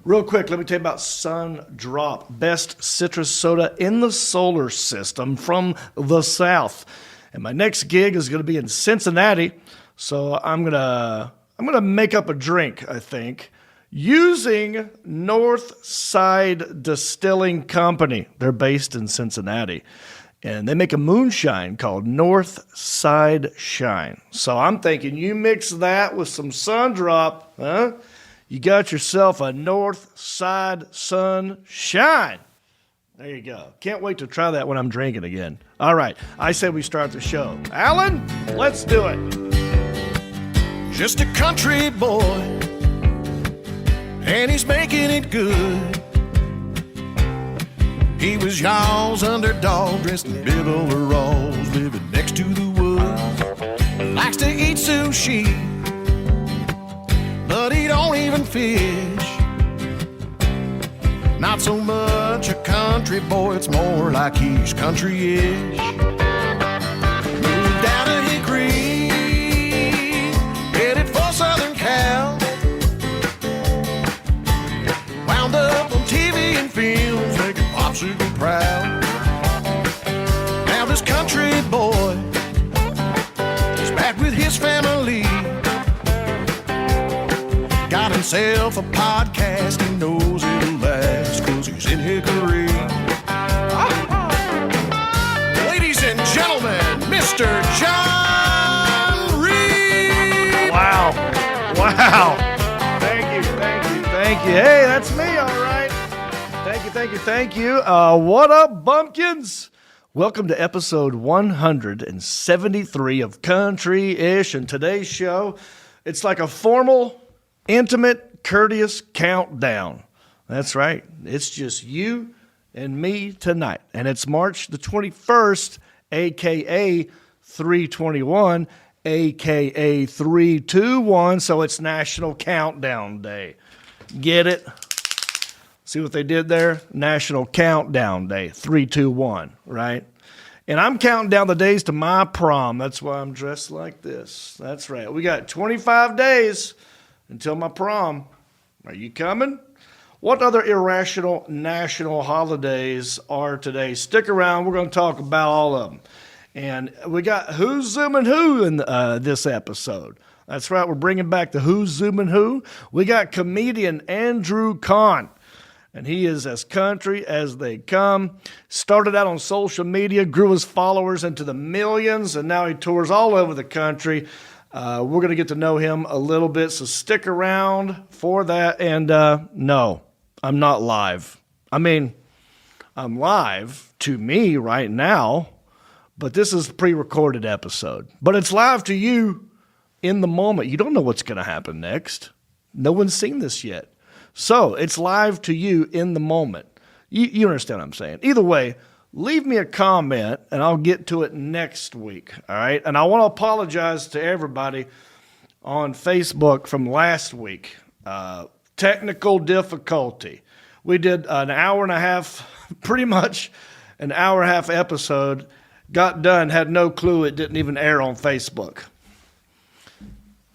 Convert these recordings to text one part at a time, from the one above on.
Real quick, let me tell you about Sun Drop, best citrus soda in the solar system from the South. And my next gig is going to be in Cincinnati, so I'm gonna make up a drink, I think, using Northside Distilling Company. They're based in Cincinnati, and they make a moonshine called Northside Shine. So I'm thinking you mix that with some Sun Drop, huh? You got yourself a Northside Sunshine. There you go. Can't wait to try that when I'm drinking again. All right, I say we start the show. Alan, let's do it. Just a country boy, and he's making it good. He was y'all's underdog, dressed in bib overalls, living next to the woods. Likes to eat sushi, but he don't even fish. Not so much a country boy, it's more like he's country-ish. Moved down to Hickory, headed for Southern Cal. Wound up on TV and films, making popsicle proud. Now this country boy is back with his family. Got himself a podcast, he knows it'll last, cause he's in Hickory. Ladies and gentlemen, Mr. John Reed. Wow. Thank you. Hey, that's me, all right. Thank you. What up, bumpkins? Welcome to episode 173 of Country-ish, and today's show, it's like a formal, intimate, courteous countdown. That's right. It's just you and me tonight. And it's March the 21st, a.k.a. 321, a.k.a. 321. So it's National Countdown Day. Get it? See what they did there? National Countdown Day, 321, right? And I'm counting down the days to my prom. That's why I'm dressed like this. That's right. We got 25 days until my prom. Are you coming? What other irrational national holidays are today? Stick around. We're going to talk about all of them. And we got Who's Zooming Who in this episode. That's right. We're bringing back the Who's Zooming Who. We got comedian Andrew Conn. And he is as country as they come. Started out on social media, grew his followers into the millions, and now he tours all over the country. We're going to get to know him a little bit, so stick around for that. And no, I'm not live. I mean, I'm live to me right now, but this is a pre-recorded episode. But it's live to you in the moment. You don't know what's going to happen next. No one's seen this yet. So it's live to you in the moment. You understand what I'm saying. Either way, leave me a comment, and I'll get to it next week, all right? And I want to apologize to everybody on Facebook from last week. Technical difficulty. We did an hour and a half, pretty much an hour and a half episode, got done, had no clue it didn't even air on Facebook.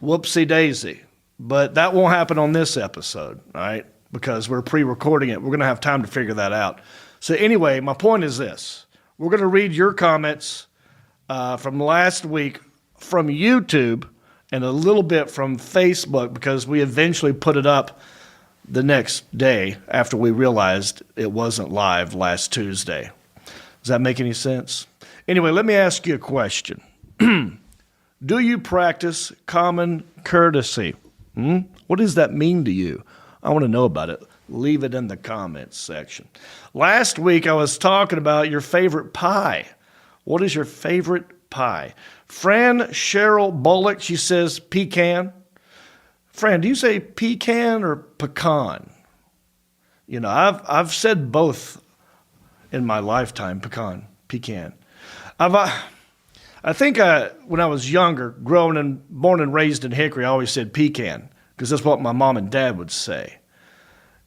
Whoopsie daisy. But that won't happen on this episode, all right? Because we're pre-recording it. We're going to have time to figure that out. So anyway, my point is this. We're going to read your comments from last week from YouTube and a little bit from Facebook because we eventually put it up the next day after we realized it wasn't live last Tuesday. Does that make any sense? Anyway, let me ask you a question. Do you practice common courtesy? What does that mean to you? I want to know about it. Leave it in the comments section. Last week, I was talking about your favorite pie. What is your favorite pie? Fran Cheryl Bullock, she says pecan. Fran, do you say pecan or pecan? You know, I've said both in my lifetime, pecan. I think when I was younger, born and raised in Hickory, I always said pecan because that's what my mom and dad would say.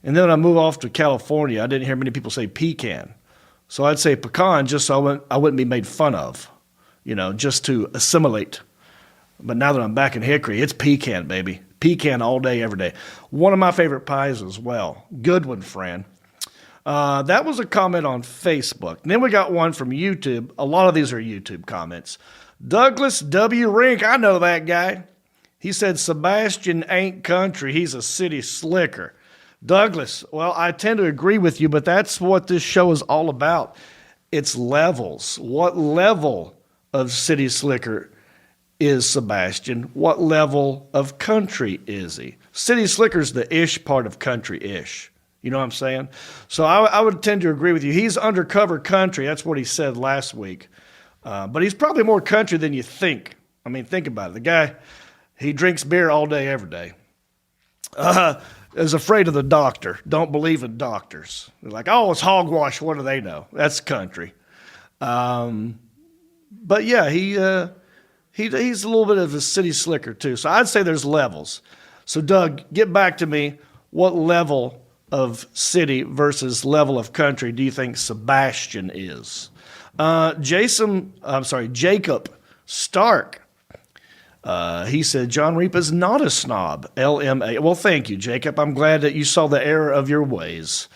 And then when I moved off to California, I didn't hear many people say pecan. So I'd say pecan just so I wouldn't be made fun of, you know, just to assimilate. But now that I'm back in Hickory, it's pecan, baby. Pecan all day, every day. One of my favorite pies as well. Good one, friend. That was a comment on Facebook. And then we got one from YouTube. A lot of these are YouTube comments. Douglas W. Rink, I know that guy. He said, Sebastian ain't country. He's a city slicker. Douglas, well, I tend to agree with you, but that's what this show is all about. It's levels. What level of city slicker is Sebastian? What level of country is he? City slicker's the ish part of country-ish. You know what I'm saying? So I would tend to agree with you. He's undercover country. That's what he said last week. But he's probably more country than you think. I mean, think about it. The guy, he drinks beer all day, every day. Is afraid of the doctor. Don't believe in doctors. They're like, oh, it's hogwash. What do they know? That's country. But yeah, he's a little bit of a city slicker too. So I'd say there's levels. So Doug, get back to me. What level of city versus level of country do you think Sebastian is? Jacob Stark. He said, John Reap is not a snob, LMA. Well, thank you, Jacob. I'm glad that you saw the error of your ways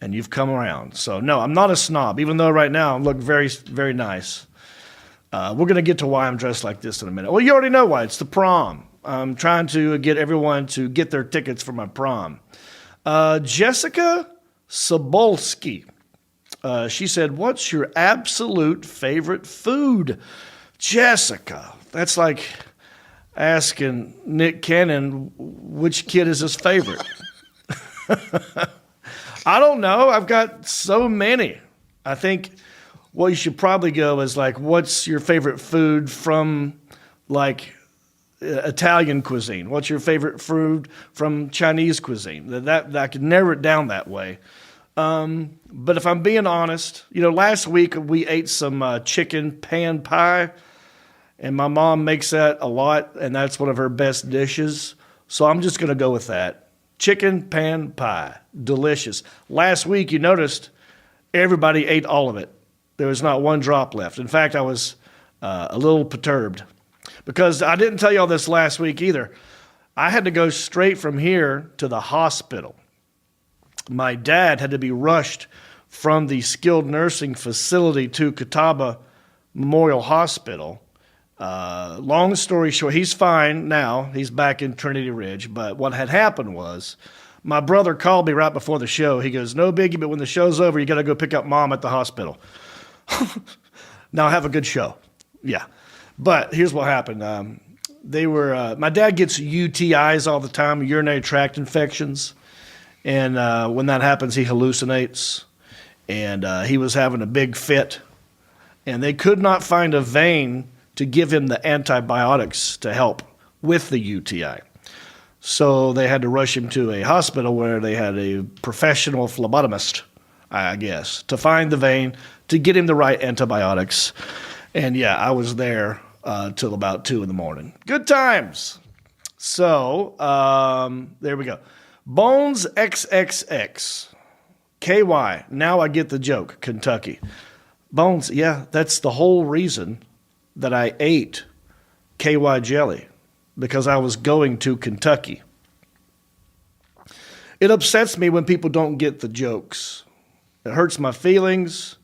and you've come around. So, no, I'm not a snob, even though right now I look very, very nice. We're going to get to why I'm dressed like this in a minute. Well, you already know why. It's the prom. I'm trying to get everyone to get their tickets for my prom. Jessica Sobolski. She said, what's your absolute favorite food? Jessica, that's like asking Nick Cannon which kid is his favorite. I don't know. I've got so many. I think what you should probably go is like, what's your favorite food from like Italian cuisine? What's your favorite food from Chinese cuisine? That I could narrow it down that way. But if I'm being honest, last week we ate some chicken pan pie. And my mom makes that a lot, and that's one of her best dishes. So I'm just going to go with that. Chicken pan pie. Delicious. Last week, you noticed everybody ate all of it. There was not one drop left. In fact, I was a little perturbed because I didn't tell you all this last week either. I had to go straight from here to the hospital. My dad had to be rushed from the skilled nursing facility to Catawba Memorial Hospital. Long story short, he's fine now. He's back in Trinity Ridge. But what had happened was my brother called me right before the show. He goes, no biggie, but when the show's over, you got to go pick up Mom at the hospital. Now, have a good show. Yeah. But here's what happened. My dad gets UTIs all the time, urinary tract infections. And when that happens, he hallucinates. And he was having a big fit. And they could not find a vein to give him the antibiotics to help with the UTI. So they had to rush him to a hospital where they had a professional phlebotomist, I guess, to find the vein, to get him the right antibiotics. And yeah, I was there till about 2 a.m. Good times. So there we go. Bones XXX. KY. Now I get the joke. Kentucky. Bones, yeah, that's the whole reason that I ate KY jelly, because I was going to Kentucky. It upsets me when people don't get the jokes. It hurts my feelings,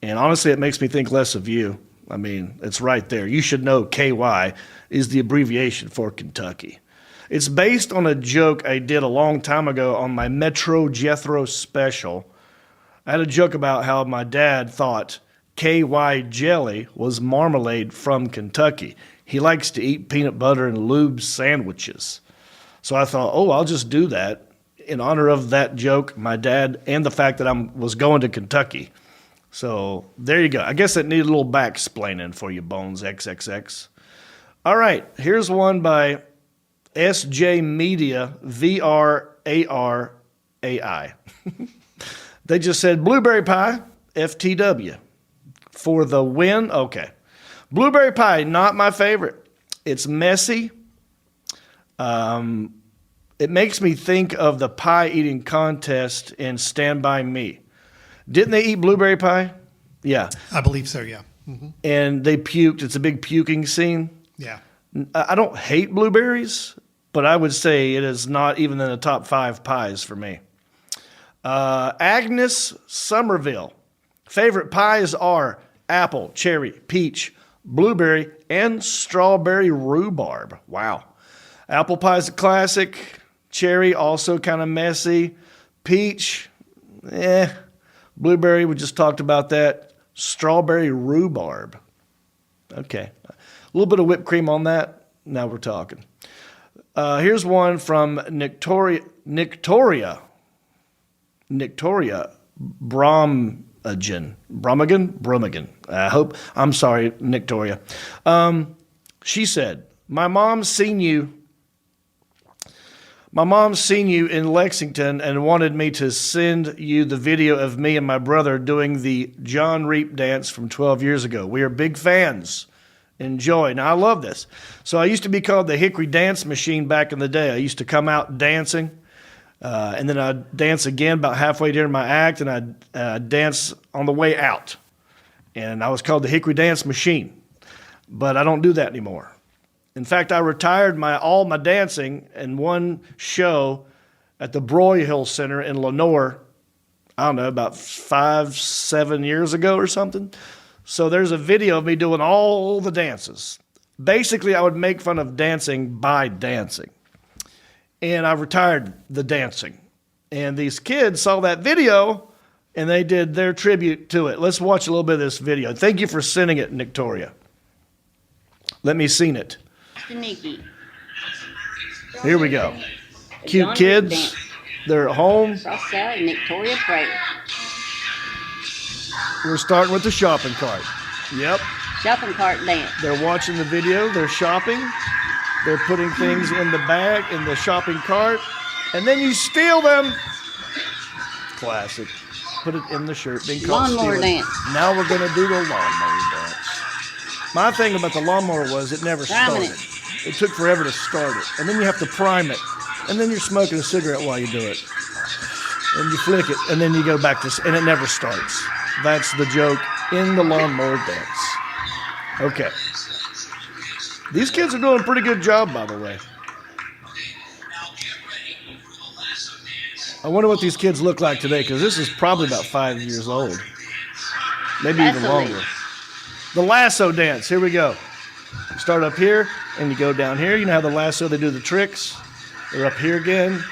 and honestly, it makes me think less of you. I mean, it's right there. You should know KY is the abbreviation for Kentucky. It's based on a joke I did a long time ago on my Metro Jethro special. I had a joke about how my dad thought KY jelly was marmalade from Kentucky. He likes to eat peanut butter and lube sandwiches. So I thought, I'll just do that in honor of that joke, my dad, and the fact that I was going to Kentucky. So there you go. I guess it needed a little back-splaining for you, Bones XXX. All right, here's one by SJ Media VRARAI. They just said blueberry pie, FTW. For the win, okay. Blueberry pie, not my favorite. It's messy. It makes me think of the pie eating contest in Stand By Me. Didn't they eat blueberry pie? Yeah. I believe so, yeah. Mm-hmm. And they puked. It's a big puking scene. Yeah. I don't hate blueberries. but I would say it is not even in the top 5 pies for me. Agnes Somerville. Favorite pies are apple, cherry, peach, blueberry, and strawberry rhubarb. Wow. Apple pie is a classic. Cherry, also kind of messy. Peach, Blueberry, we just talked about that. Strawberry rhubarb. Okay. A little bit of whipped cream on that. Now we're talking. Here's one from Nictoria Bromigan. I'm sorry, Nictoria. She said, my mom's seen you in Lexington and wanted me to send you the video of me and my brother doing the John Reap dance from 12 years ago. We are big fans. Enjoy. Now, I love this. So I used to be called the Hickory Dance Machine back in the day. I used to come out dancing, and then I'd dance again about halfway during my act, and I'd dance on the way out. And I was called the Hickory Dance Machine, but I don't do that anymore. In fact, I retired all my dancing in one show at the Broyhill Center in Lenoir, I don't know, about 5-7 years ago or something. So there's a video of me doing all the dances. Basically, I would make fun of dancing by dancing. And I retired the dancing. And these kids saw that video, and they did their tribute to it. Let's watch a little bit of this video. Thank you for sending it, Victoria. Let me see it. Nikki. Here we go. Cute kids. They're at home. Frost Sally, Victoria Prater. We're starting with the shopping cart. Yep. Shopping cart dance. They're watching the video. They're shopping. They're putting things in the bag, in the shopping cart. And then you steal them. Classic. Put it in the shirt. Being caught Lawnmower stealing. dance. Now we're going to do the lawnmower dance. My thing about the lawnmower was it never started. It took forever to start it. And then you have to prime it. And then you're smoking a cigarette while you do it. And you flick it. And then you go back to, and it never starts. That's the joke in the lawnmower dance. Okay. These kids are doing a pretty good job, by the way. I wonder what these kids look like today, because this is probably about 5 years old. Maybe even longer. The lasso dance. Here we go. You start up here, and you go down here. You know how the lasso, they do the tricks. They're up here again.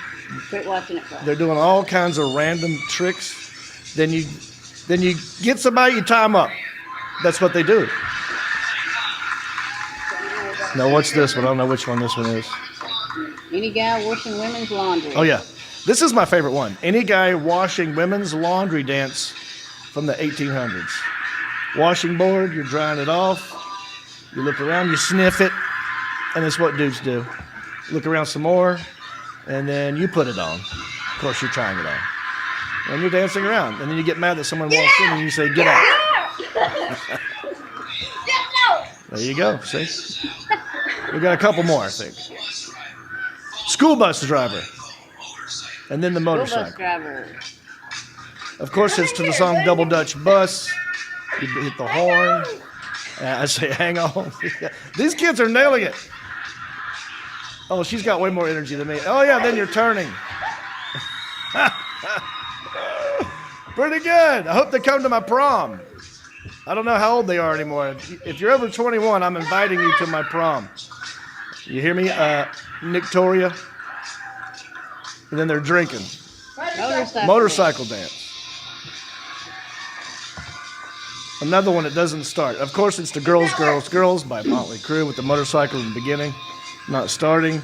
Quit watching it. They're doing all kinds of random tricks. Then you get somebody, you tie them up. That's what they do. Now, what's this one? I don't know which one this one is. Any guy washing women's laundry. Oh, yeah. This is my favorite one. Any guy washing women's laundry dance from the 1800s. Washing board, you're drying it off. You look around, you sniff it, and that's what dudes do. Look around some more, and then you put it on. Of course, you're trying it on. And you're dancing around. And then you get mad that someone walks in and you say, get out. There you go. See? We got a couple more, I think. School bus driver. And then the motorcycle. School bus driver. Of course, it's to the song Double Dutch Bus. You hit the horn. I say, hang on. These kids are nailing it. Oh, she's got way more energy than me. Oh, yeah, then you're turning. Pretty good. I hope they come to my prom. I don't know how old they are anymore. If you're over 21, I'm inviting you to my prom. You hear me, Victoria? And then they're drinking. Motorcycle dance. Another one that doesn't start. Of course, it's the Girls, Girls, Girls by Motley Crue with the motorcycle in the beginning, not starting.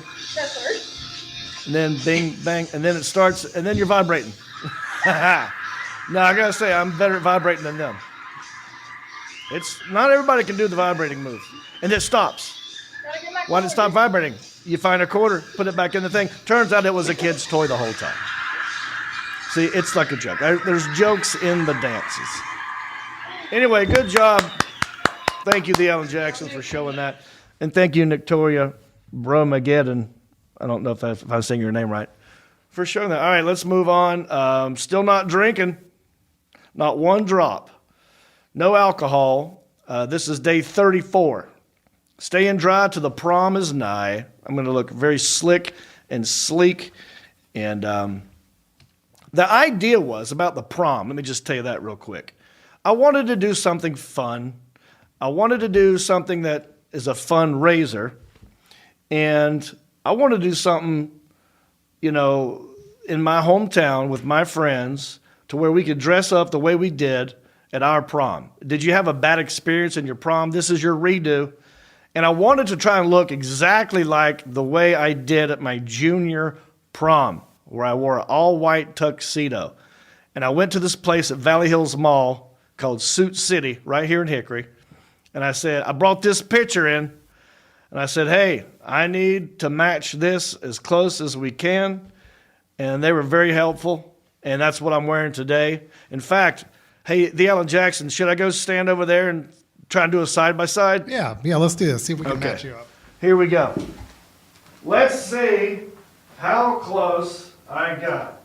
And then bing, bang, and then it starts, and then you're vibrating. No, I gotta say, I'm better at vibrating than them. It's not everybody can do the vibrating move. And it stops. Why did it stop vibrating? You find a quarter, put it back in the thing. Turns out it was a kid's toy the whole time. See, it's like a joke. There's jokes in the dances. Anyway, good job. Thank you, the Alan Jackson, for showing that. And thank you, Victoria Bromageddon. I don't know if I'm saying your name right. For showing that. All right, let's move on. Still not drinking. Not one drop. No alcohol. This is day 34. Staying dry till the prom is nigh. I'm going to look very slick and sleek. And the idea was about the prom. Let me just tell you that real quick. I wanted to do something fun. I wanted to do something that is a fundraiser. And I want to do something, in my hometown with my friends to where we could dress up the way we did at our prom. Did you have a bad experience in your prom? This is your redo. And I wanted to try and look exactly like the way I did at my junior prom, where I wore an all-white tuxedo. And I went to this place at Valley Hills Mall called Suit City right here in Hickory. And I said, I brought this picture in. And I said, hey, I need to match this as close as we can. And they were very helpful. And that's what I'm wearing today. In fact, hey, the Alan Jackson, should I go stand over there and try and do a side-by-side? Yeah, let's do this. See if we can match you up. Here we go. Let's see how close I got.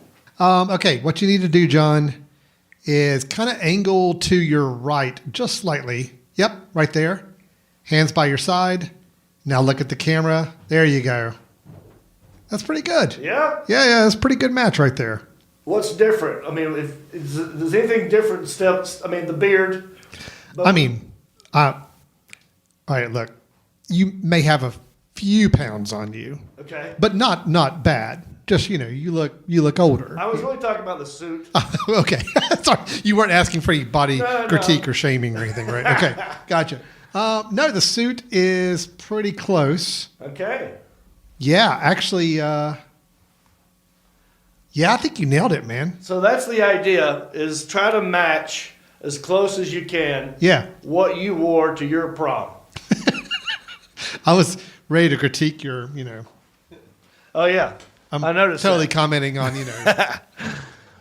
Okay, what you need to do, John, is kind of angle to your right just slightly. Yep, right there. Hands by your side. Now look at the camera. There you go. That's pretty good. Yeah? Yeah, that's a pretty good match right there. What's different? I mean, is anything different? The beard. All right, look. You may have a few pounds on you. Okay. But not bad. Just, you look older. I was really talking about the suit. Okay. Sorry. You weren't asking for any body critique or shaming or anything, right? Okay. Gotcha. No, the suit is pretty close. Okay. Yeah, actually, I think you nailed it, man. So that's the idea, is try to match as close as you can what you wore to your prom. I was ready to critique your, Oh, yeah. I noticed totally that. Commenting on,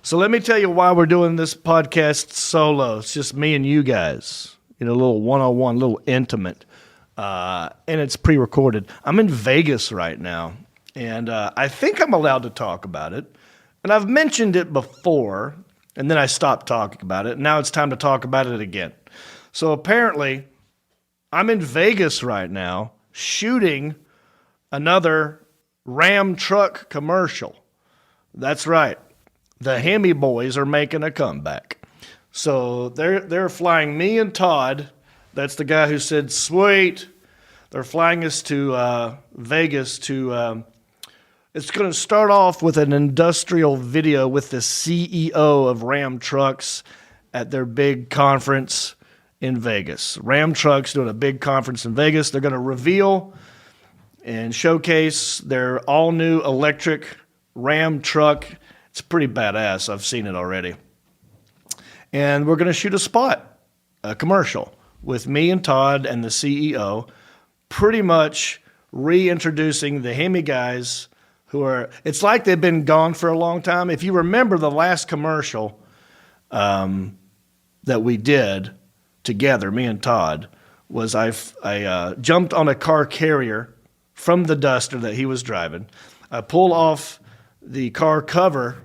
So let me tell you why we're doing this podcast solo. It's just me and you guys. A little one-on-one, a little intimate. And it's pre-recorded. I'm in Vegas right now. And I think I'm allowed to talk about it. And I've mentioned it before. And then I stopped talking about it. Now it's time to talk about it again. So apparently, I'm in Vegas right now shooting another Ram truck commercial. That's right. The Hemi boys are making a comeback. So they're flying me and Todd. That's the guy who said, sweet. They're flying us to Vegas to... it's going to start off with an industrial video with the CEO of Ram Trucks at their big conference in Vegas. Ram Trucks doing a big conference in Vegas. They're going to reveal and showcase their all-new electric Ram truck. It's pretty badass. I've seen it already. And we're going to shoot a commercial, with me and Todd and the CEO, pretty much reintroducing the Hemi guys it's like they've been gone for a long time. If you remember the last commercial that we did together, me and Todd, was I jumped on a car carrier from the Duster that he was driving. I pulled off the car cover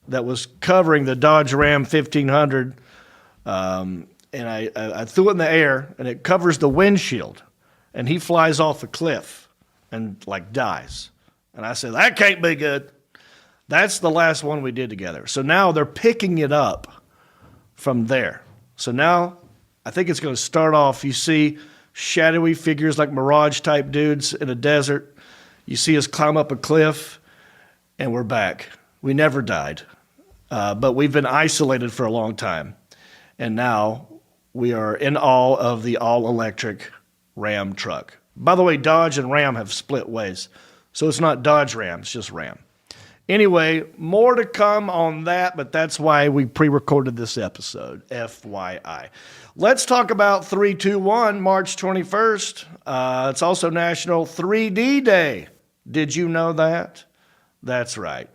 that was covering the Dodge Ram 1500, and I threw it in the air, and it covers the windshield, and he flies off a cliff and dies. And I said, that can't be good. That's the last one we did together. So now they're picking it up from there. So now I think it's going to start off, you see shadowy figures like Mirage-type dudes in a desert. You see us climb up a cliff, and we're back. We never died, but we've been isolated for a long time. And now we are in awe of the all-electric Ram truck. By the way, Dodge and Ram have split ways. So it's not Dodge Ram, it's just Ram. Anyway, more to come on that, but that's why we pre-recorded this episode, FYI. Let's talk about 321, March 21st. It's also National 3D Day. Did you know that? That's right.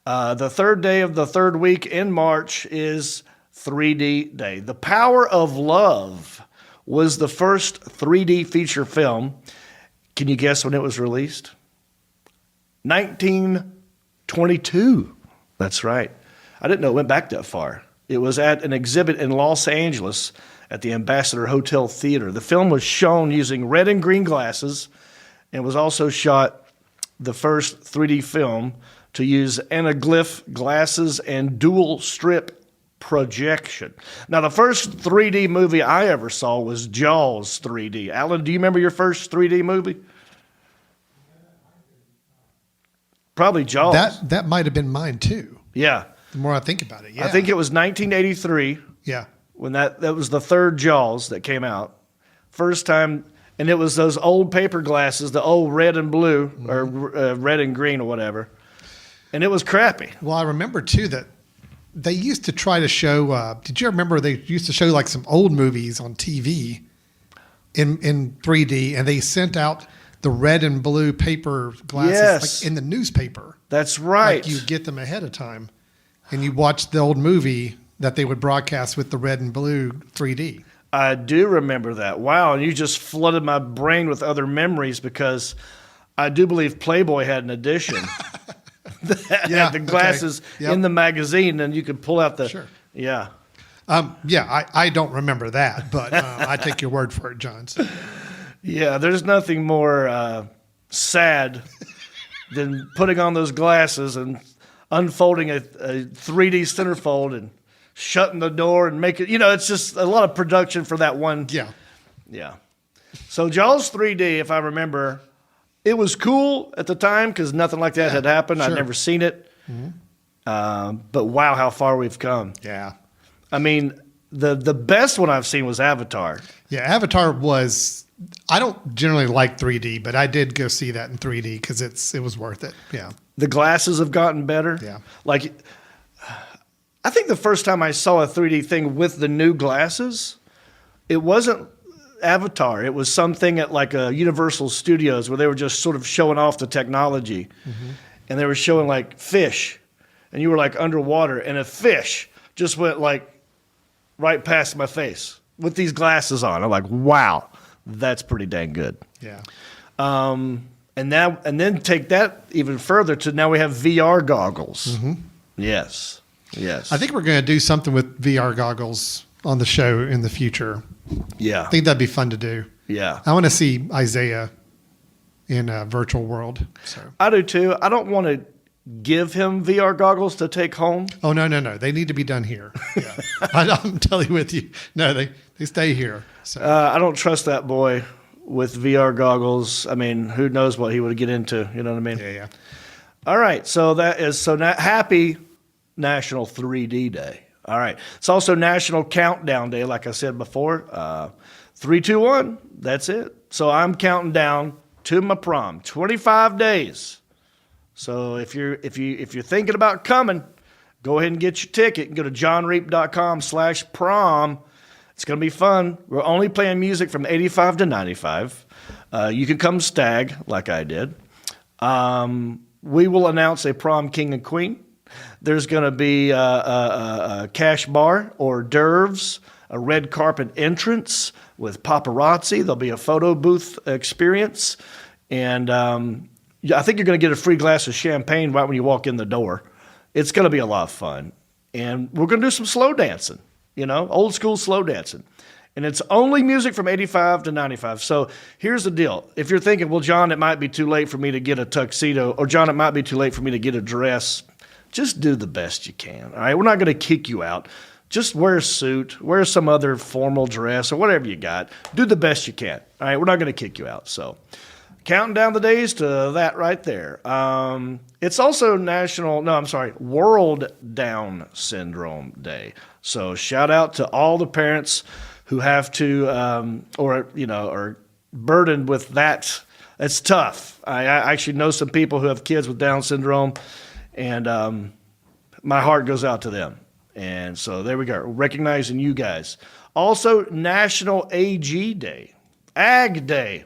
The third day of the third week in March is 3D Day. The Power of Love was the first 3D feature film. Can you guess when it was released? 1922. That's right. I didn't know it went back that far. It was at an exhibit in Los Angeles at the Ambassador Hotel Theater. The film was shown using red and green glasses and was also shot the first 3D film to use anaglyph glasses and dual strip projection. Now, the first 3D movie I ever saw was Jaws 3D. Alan, do you remember your first 3D movie? Probably Jaws. That might have been mine too. Yeah. The more I think about it, yeah. I think it was 1983 Yeah. when that was the third Jaws that came out. First time, and it was those old paper glasses, the old red and blue, or red and green or whatever. And it was crappy. Well, I remember too that they used to try to show. Did you remember they used to show like some old movies on TV in 3D, and they sent out the red and blue paper glasses Yes. like in the newspaper. That's right. Like you get them ahead of time, and you watch the old movie that they would broadcast with the red and blue 3D. I do remember that. Wow, and you just flooded my brain with other memories because I do believe Playboy had an edition that had the glasses in the magazine, and you could pull out the Sure. Yeah. I don't remember that, but I take your word for it, John. So, Yeah, there's nothing more sad than putting on those glasses and unfolding a 3D centerfold and shutting the door and making, it's just a lot of production for that one. yeah. Yeah. So Jaws 3D, if I remember, it was cool at the time because nothing like that had happened. I'd sure. never seen it. But wow, how far we've come. Yeah. I mean, the best one I've seen was Avatar. Yeah, Avatar was. I don't generally like 3D, but I did go see that in 3D because it was worth it. Yeah. The glasses have gotten better. Yeah. Like, I think the first time I saw a 3D thing with the new glasses, it wasn't Avatar. It was something at like a Universal Studios where they were just sort of showing off the technology. And they were showing like fish. And you were like underwater. And a fish just went like right past my face with these glasses on. I'm like, wow. That's pretty dang good. Yeah. And then take that even further to now we have VR goggles. Yes. I think we're going to do something with VR goggles on the show in the future. Yeah. I think that'd be fun to do. Yeah. I want to see Isaiah in a virtual world. So. I do too. I don't want to give him VR goggles to take home. Oh, no. They need to be done here. Yeah. I'm telling you. No, they stay here. So. I don't trust that boy with VR goggles. I mean, who knows what he would get into? You know what I mean? Yeah. All right. So happy National 3D Day. All right. It's also National Countdown Day, like I said before. 3, 2, 1. That's it. So I'm counting down to my prom. 25 days. So if you're thinking about coming, go ahead and get your ticket. Go to johnreap.com/prom. It's going to be fun. We're only playing music from 85 to 95. You can come stag like I did. We will announce a prom king and queen. There's going to be a cash bar, hors d'oeuvres, a red carpet entrance with paparazzi. There'll be a photo booth experience. And I think you're going to get a free glass of champagne right when you walk in the door. It's going to be a lot of fun. And we're going to do some slow dancing, old school slow dancing. And it's only music from 85 to 95. So here's the deal. If you're thinking, well, John, it might be too late for me to get a tuxedo, or John, it might be too late for me to get a dress, just do the best you can. All right. We're not going to kick you out. Just wear a suit, wear some other formal dress or whatever you got. Do the best you can. All right. We're not going to kick you out. So counting down the days to that right there. It's also World Down Syndrome Day. So shout out to all the parents who have to, are burdened with that. It's tough. I actually know some people who have kids with Down syndrome, and my heart goes out to them. And so there we go, recognizing you guys. Also, National AG Day, Ag Day.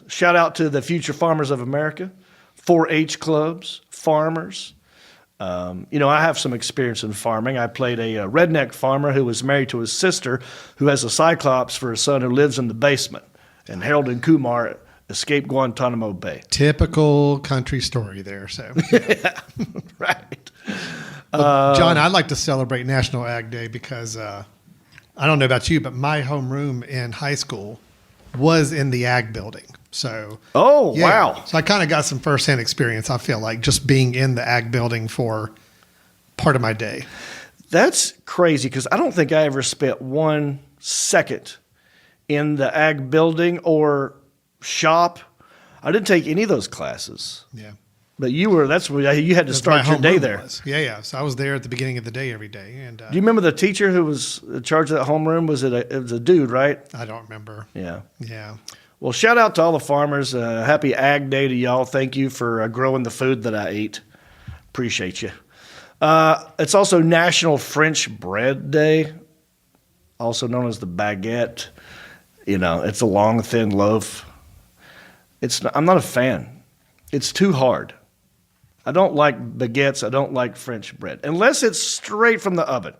Shout out to the Future Farmers of America, 4-H clubs, farmers. I have some experience in farming. I played a redneck farmer who was married to his sister, who has a cyclops for a son who lives in the basement. And Harold and Kumar escaped Guantanamo Bay. Typical country story there. So, Yeah, right. Well, John, I'd like to celebrate National Ag Day because I don't know about you, but my homeroom in high school was in the ag building. So, Oh, yeah. wow. So I kind of got some firsthand experience, I feel like, just being in the ag building for part of my day. That's crazy because I don't think I ever spent 1 second in the ag building or shop. I didn't take any of those classes. Yeah. But that's where you had to start your day there. Yeah. So I was there at the beginning of the day every day. And Do you remember the teacher who was in charge of that homeroom? It was a dude, right? I don't remember. Yeah. Yeah. Well, shout out to all the farmers. Happy Ag Day to y'all. Thank you for growing the food that I ate. Appreciate you. It's also National French Bread Day, also known as the baguette. It's a long, thin loaf. I'm not a fan. It's too hard. I don't like baguettes. I don't like French bread unless it's straight from the oven.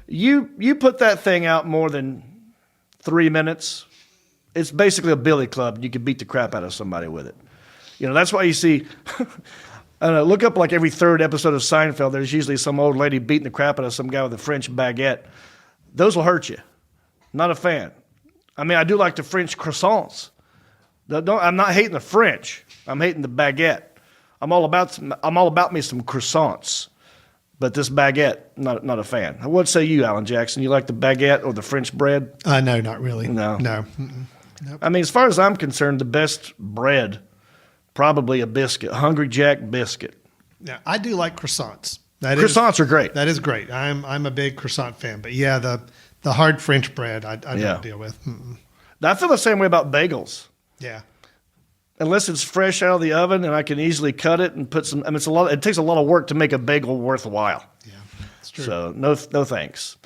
You put that thing out more than 3 minutes, it's basically a billy club, and you can beat the crap out of somebody with it. That's why you see. I don't know, look up like every third episode of Seinfeld. There's usually some old lady beating the crap out of some guy with a French baguette. Those will hurt you. Not a fan. I mean, I do like the French croissants. I'm not hating the French. I'm hating the baguette. I'm all about me some croissants, but this baguette, not a fan. What say you, Alan Jackson? You like the baguette or the French bread? No, not really. No. Nope. I mean, as far as I'm concerned, the best bread, probably a biscuit, Hungry Jack biscuit. Yeah, I do like croissants. Croissants are great. That is great. I'm a big croissant fan. But yeah, the hard French bread I don't deal with. I feel the same way about bagels. Yeah. Unless it's fresh out of the oven and I can easily cut it and put some. I mean, it takes a lot of work to make a bagel worthwhile. Yeah, that's true. So no thanks.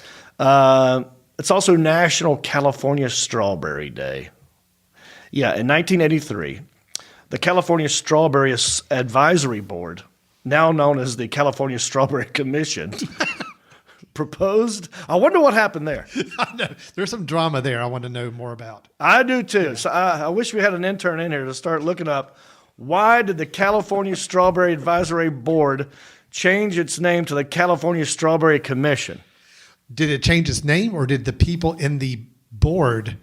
It's also National California Strawberry Day. Yeah, in 1983, the California Strawberry Advisory Board, now known as the California Strawberry Commission, proposed. I wonder what happened there. I know. There's some drama there I want to know more about. I do too. So I wish we had an intern in here to start looking up why did the California Strawberry Advisory Board change its name to the California Strawberry Commission? Did it change its name, or did the people in the board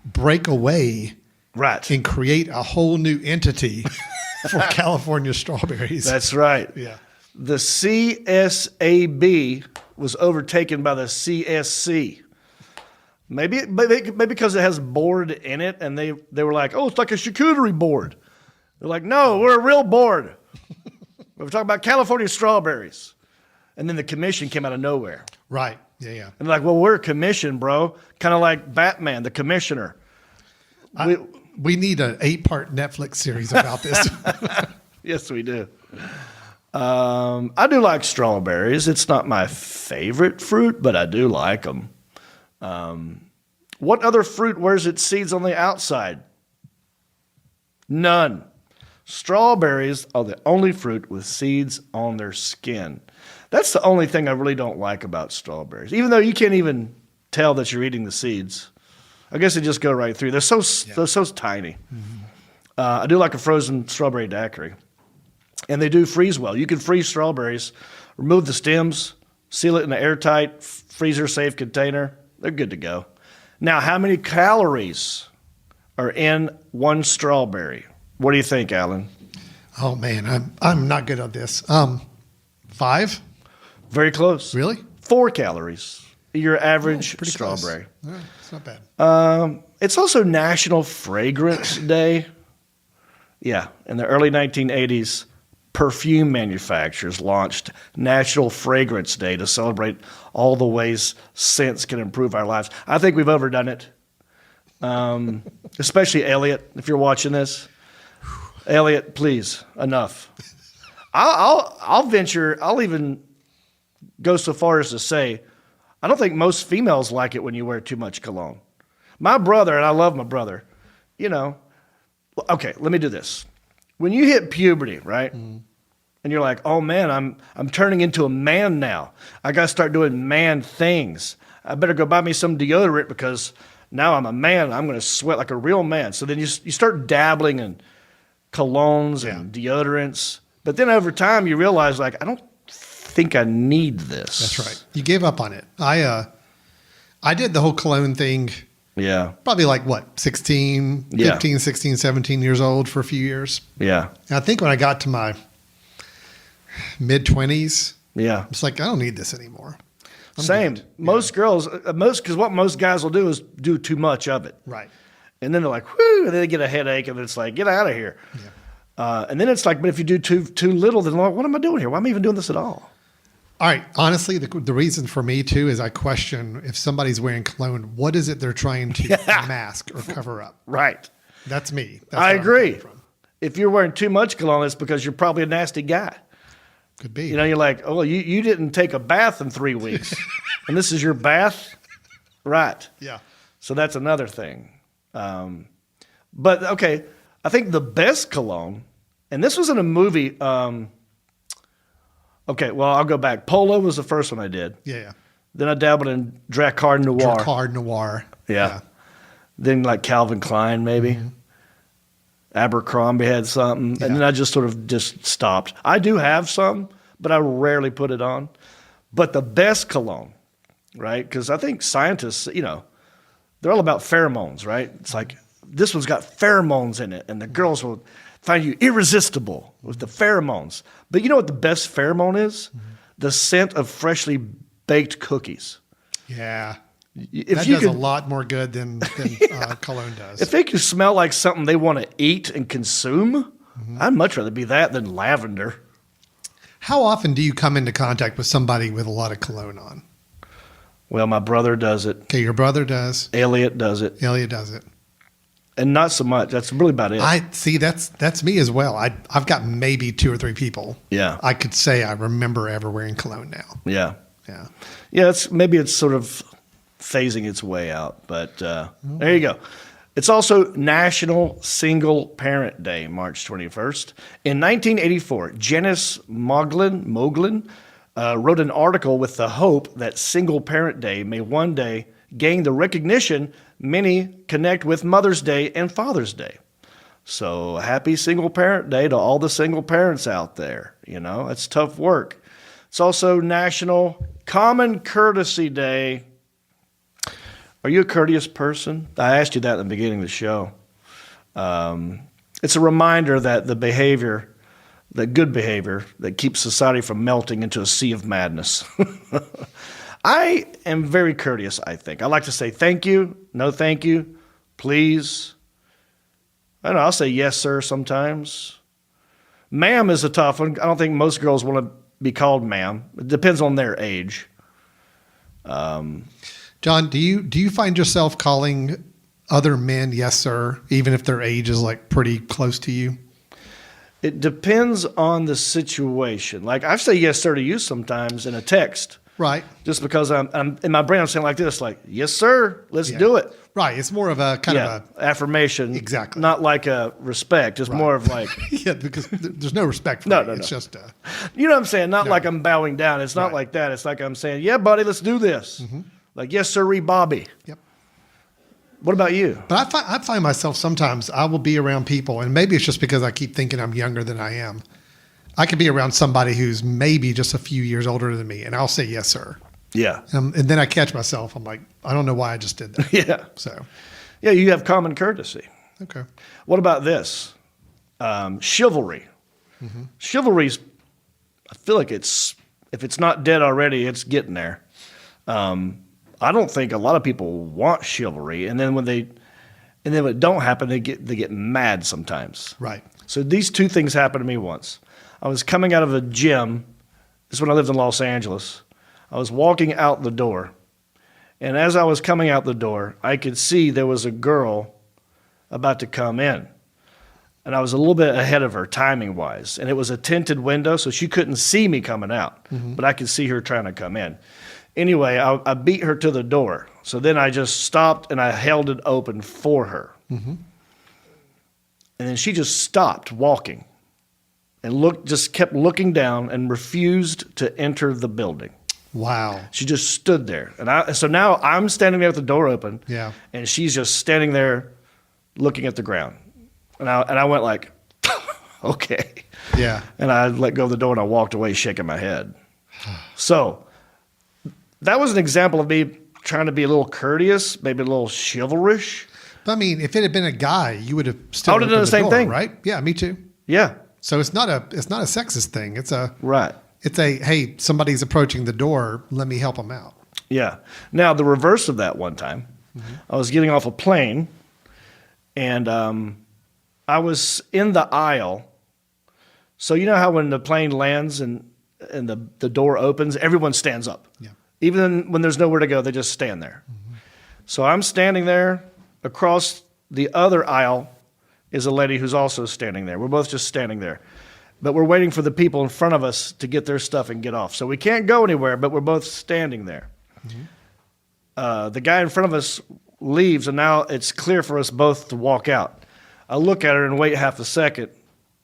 break away Right. and create a whole new entity for California strawberries? That's right. Yeah. The CSAB was overtaken by the CSC. Maybe because it has board in it, and they were like, oh, it's like a charcuterie board. They're like, no, we're a real board. We're talking about California strawberries. And then the commission came out of nowhere. Right. Yeah. And they're like, well, we're a commission, bro. Kind of like Batman, the commissioner. We need an 8-part Netflix series about this. Yes, we do. I do like strawberries. It's not my favorite fruit, but I do like them. What other fruit wears its seeds on the outside? None. Strawberries are the only fruit with seeds on their skin. That's the only thing I really don't like about strawberries, even though you can't even tell that you're eating the seeds. I guess they just go right through. They're so tiny. Mm-hmm. I do like a frozen strawberry daiquiri. And they do freeze well. You can freeze strawberries, remove the stems, seal it in an airtight, freezer-safe container. They're good to go. Now, how many calories are in one strawberry? What do you think, Alan? Oh man, I'm not good at this. 5? Very close. Really? 4 calories. Your average Pretty strawberry. Close. It's not bad. It's also National Fragrance Day. Yeah, in the early 1980s, perfume manufacturers launched National Fragrance Day to celebrate all the ways scents can improve our lives. I think we've overdone it, especially Elliot, if you're watching this. Elliot, please, enough. I'll even go so far as to say, I don't think most females like it when you wear too much cologne. My brother, and I love my brother, okay, let me do this. When you hit puberty, right? Mm. And you're like, oh man, I'm turning into a man now. I got to start doing man things. I better go buy me some deodorant because now I'm a man. I'm going to sweat like a real man. So then you start dabbling in colognes and deodorants. But then over time you realize, like, I don't think I need this. That's right. You gave up on it. I did the whole cologne thing Yeah. Probably like what, 16, Yeah. 15, 16, 17 years old for a few years. Yeah. And I think when I got to my mid-20s, Yeah. it's like, I don't need this anymore. I'm Same. good. Most girls, because what most guys will do is do too much of it. Right. And then they're like, whoo, and then they get a headache, and it's like, get out of here. Yeah. And then it's like, but if you do too little, then like, what am I doing here? Why am I even doing this at all? All right. Honestly, the reason for me too is I question if somebody's wearing cologne, what is it they're trying to mask or cover up? Right. That's me. That's I where I'm agree. coming from. If you're wearing too much cologne, it's because you're probably a nasty guy. Could be. You know, you're like, oh, you didn't take a bath in 3 weeks, and this is your bath? Right. Yeah. So that's another thing. But, okay, I think the best cologne, and this was in a movie. Okay, well, I'll go back. Polo was the first one I did. Yeah. Then I dabbled in Drakkar Noir. Drakkar Noir. Yeah. Then like Calvin Klein, maybe. Abercrombie had something. Yeah. And then I just sort of just stopped. I do have some, but I rarely put it on. But the best cologne, right? Because I think scientists, you know, they're all about pheromones, right? It's like, this one's got pheromones in it, and the girls will find you irresistible with the pheromones. But you know what the best pheromone is? The scent of freshly baked cookies. Yeah. If That you does a could, lot more good than cologne does. if they could smell like something they want to eat and consume, I'd much rather be that than lavender. How often do you come into contact with somebody with a lot of cologne on? Well, my brother does it. Okay, your brother does. Elliot does it. Elliot does it. And not so much. That's really about it. I see. That's me as well. I've got maybe 2 or 3 people. Yeah. I could say I remember ever wearing cologne now. Yeah. Yeah. Yeah, maybe it's sort of phasing its way out. But there you go. It's also National Single Parent Day, March 21st. In 1984, Janice Moglin wrote an article with the hope that Single Parent Day may one day gain the recognition many connect with Mother's Day and Father's Day. So happy Single Parent Day to all the single parents out there. You know, it's tough work. It's also National Common Courtesy Day. Are you a courteous person? I asked you that in the beginning of the show. It's a reminder that the good behavior that keeps society from melting into a sea of madness. I am very courteous, I think. I like to say thank you, no thank you, please. I don't know, I'll say yes, sir, sometimes. Ma'am is a tough one. I don't think most girls want to be called ma'am. It depends on their age. John, do you find yourself calling other men yes, sir, even if their age is like pretty close to you? It depends on the situation. Like I say yes, sir, to you sometimes in a text. Right. Just because I'm in my brain, I'm saying like this, like, yes, sir, let's Yeah. do it. Right. It's more of a kind of affirmation. Exactly. Not like a respect. It's more of like, yeah, because there's no respect for No, me. no, It's no. just you know what I'm saying? Not No. like I'm bowing down. It's not Right. like that. It's like I'm saying, yeah, buddy, let's do this. Like, yes, sir, Bobby. yep. What about you? But I find myself sometimes I will be around people, and maybe it's just because I keep thinking I'm younger than I am. I could be around somebody who's maybe just a few years older than me, and I'll say yes, sir. Yeah. And then I catch myself. I'm like, I don't know why I just did that. Yeah. So, Yeah, you have common courtesy. okay. What about this? Chivalry. Chivalry's, I feel like if it's not dead already, it's getting there. I don't think a lot of people want chivalry, and then when it don't happen, they get mad sometimes. Right. So these 2 things happened to me once. I was coming out of a gym. This is when I lived in Los Angeles. I was walking out the door, and as I was coming out the door, I could see there was a girl about to come in. And I was a little bit ahead of her timing-wise, and it was a tinted window, so she couldn't see me coming out, but I could see her trying to come in. Anyway, I beat her to the door, so then I just stopped and I held it open for her. And then she just stopped walking and just kept looking down and refused to enter the building. Wow. She just stood there. So now I'm standing there with the door open. Yeah. And she's just standing there looking at the ground. And I went like, okay. Yeah. And I let go of the door and I walked away shaking my head. So that was an example of me. trying to be a little courteous, maybe a little chivalrous. But I mean, if it had been a guy, you would have still I would have done the same thing, right? Yeah, me too. Yeah. So it's not a sexist thing. It's a Right. It's a, hey, somebody's approaching the door. Let me help them out. Yeah. Now, the reverse of that one time, I was getting off a plane, and I was in the aisle. So you know how when the plane lands and the door opens, everyone stands up. Yeah. Even when there's nowhere to go, they just stand there. So I'm standing there. Across the other aisle is a lady who's also standing there. We're both just standing there. But we're waiting for the people in front of us to get their stuff and get off. So we can't go anywhere, but we're both standing there. The guy in front of us leaves, and now it's clear for us both to walk out. I look at her and wait half a second.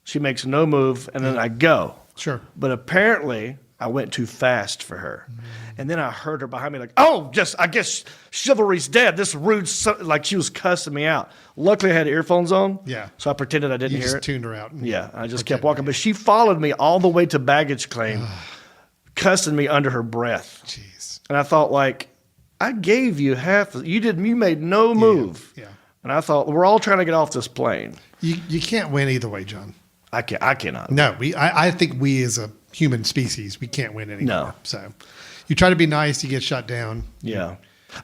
She makes no move, and then I go. Sure. But apparently, I went too fast for her. And then I heard her behind me like, oh, I guess chivalry's dead. This rude, like she was cussing me out. Luckily, I had earphones on. Yeah. So I pretended I didn't You hear just it. tuned her out. Yeah, I just kept walking. But she followed me all the way to baggage claim, cussing me under her breath. Jeez. And I thought, like, I gave you half. You made no move. Yeah. And I thought, we're all trying to get off this plane. You can't win either way, John. I cannot. No, I think we as a human species, we can't win anymore. No. So you try to be nice, you get shut down. Yeah.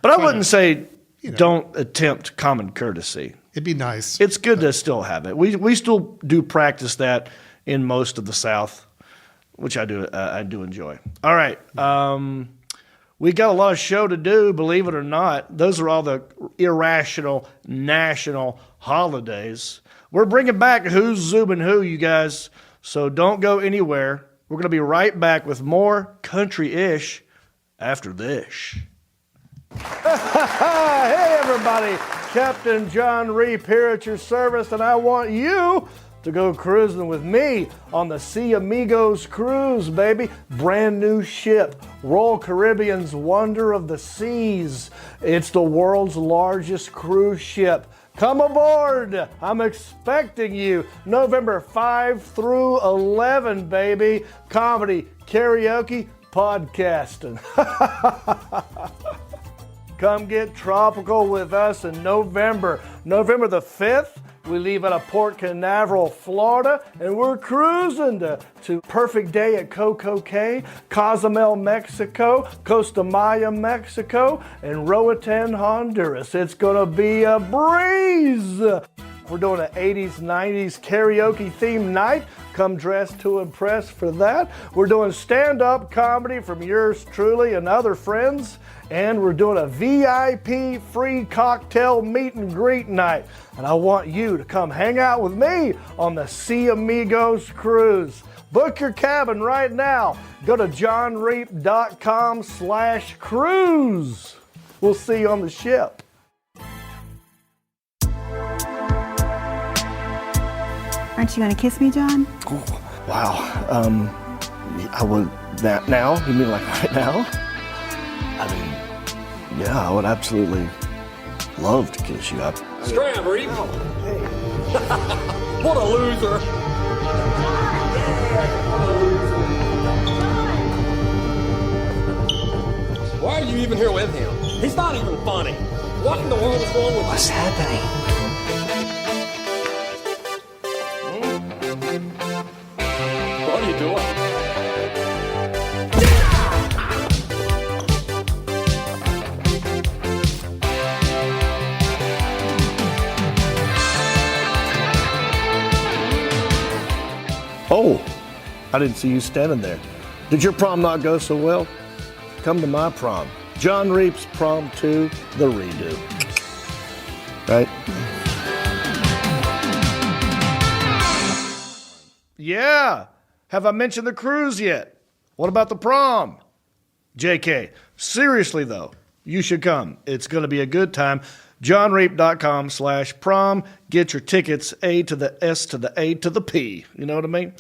But I wouldn't say you know. don't attempt common courtesy. It'd be nice. It's good to still have it. We still do practice that in most of the South, which I do enjoy. All right. We got a lot of show to do, believe it or not. Those are all the irrational national holidays. We're bringing back Who's Zooming Who, you guys, so don't go anywhere. We're going to be right back with more country-ish after this. Hey, everybody. Captain John Reap here at your service, and I want you to go cruising with me on the Sea Amigos cruise, baby. Brand new ship, Royal Caribbean's Wonder of the Seas. It's the world's largest cruise ship. Come aboard. I'm expecting you. November 5 through 11, baby. Comedy, karaoke, podcasting. Come get tropical with us in November. November the 5th, we leave out of Port Canaveral, Florida, and we're cruising to Perfect Day at Coco Cay, Cozumel, Mexico, Costa Maya, Mexico, and Roatan, Honduras. It's going to be a breeze. We're doing an 80s, 90s karaoke themed night. Come dressed to impress for that. We're doing stand-up comedy from yours truly and other friends. And we're doing a VIP free cocktail meet and greet night. And I want you to come hang out with me on the Sea Amigos cruise. Book your cabin right now. Go to johnreap.com/cruise. We'll see you on the ship. Aren't you going to kiss me, John? Oh, wow. I would that now? You mean like right now? I mean, yeah, I would absolutely love to kiss you. Scram, Reap. What a loser. Why are you even here with him? He's not even funny. What in the world is wrong with What's happening? What are you doing? Oh, I didn't see you standing there. Did your prom not go so well? Come to my prom. John Reap's Prom 2, the redo. Right? Yeah. Have I mentioned the cruise yet? What about the prom? JK, seriously though, you should come. It's going to be a good time. johnreap.com/prom. Get your tickets, A to the S to the A to the P. You know what I mean?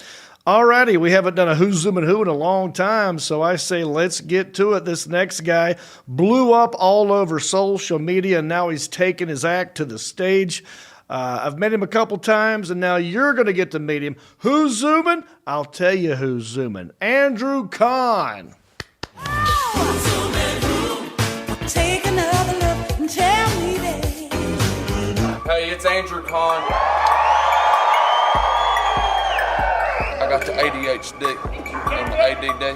Alrighty, we haven't done a Who's Zooming Who in a long time, so I say let's get to it. This next guy blew up all over social media, and now he's taking his act to the stage. I've met him a couple times, and now you're going to get to meet him. Who's zooming? I'll tell you who's zooming. Andrew Conn. Taking It's Andrew Conn. I got the ADHD and the ADD.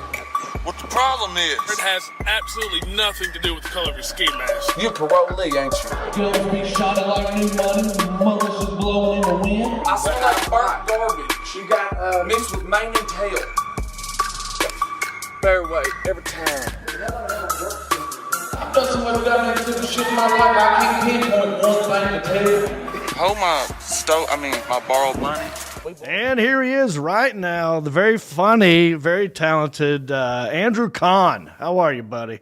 What the problem is? It has absolutely nothing to do with the color of your ski mask. You're parolee, ain't you? Girls be shining like new money, mothers is blowing in the wind. I smell like burnt garbage. You got mixed with mane and tail. Fairway, every time. I've done so much down there stupid shit in my life, I can't pinpoint one thing to tell you. Hold my my borrowed money. And here he is right now, the very funny, very talented Andrew Conn. How are you, buddy?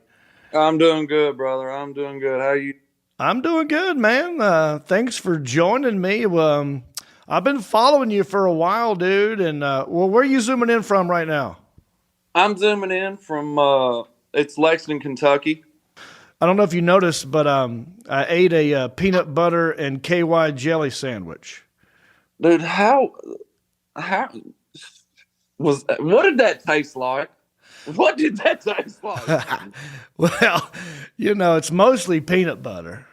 I'm doing good, brother. I'm doing good. How are you? I'm doing good, man. Thanks for joining me. I've been following you for a while, dude. And where are you zooming in from right now? I'm zooming in from it's Lexington, Kentucky. I don't know if you noticed, but I ate a peanut butter and KY jelly sandwich. Dude, how what did that taste like? What did that taste like? Well, it's mostly peanut butter.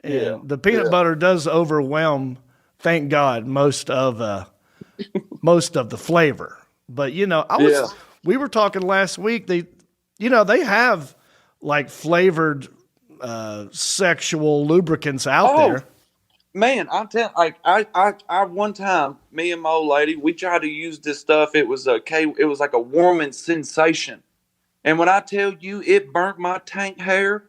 And Yeah. the peanut butter does overwhelm, thank God, most of the flavor. But we were talking last week, they have like flavored sexual lubricants out there. Man, I'm telling, I one time, me and my old lady, we tried to use this stuff. It was like a warming sensation, and when I tell you, it burnt my tank hair.